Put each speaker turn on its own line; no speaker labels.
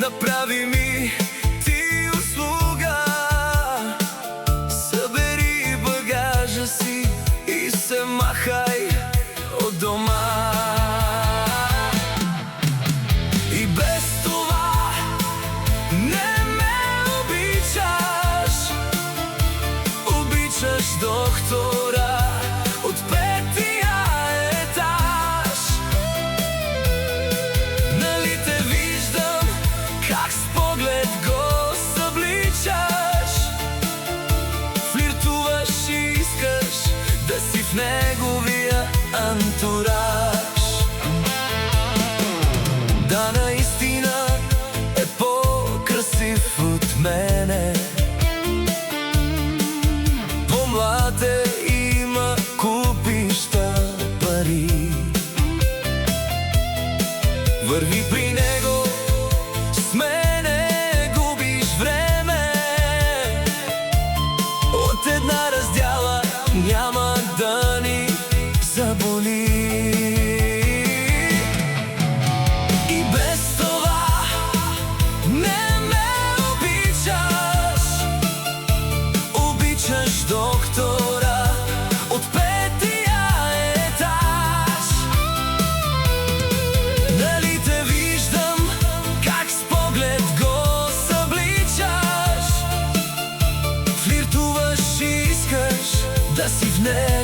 Направи ми ти услуга, събери багажа си и се махай от дома. И без това не ме обичаш, обичаш доктора от петия етаж. Нали те виждам как с поглед го събличаш, флиртуваш и искаш да си в неговия антураж. Да, наистина е по-красив от мене, по-млад е, има купища пари. Върви при него, с мене губиш време. От една раздяла няма да ни заболи. И без това не ме обичаш, обичаш доктора от петия етаж. Нали те виждам как с поглед го събличаш, флиртуваш и искаш да си в него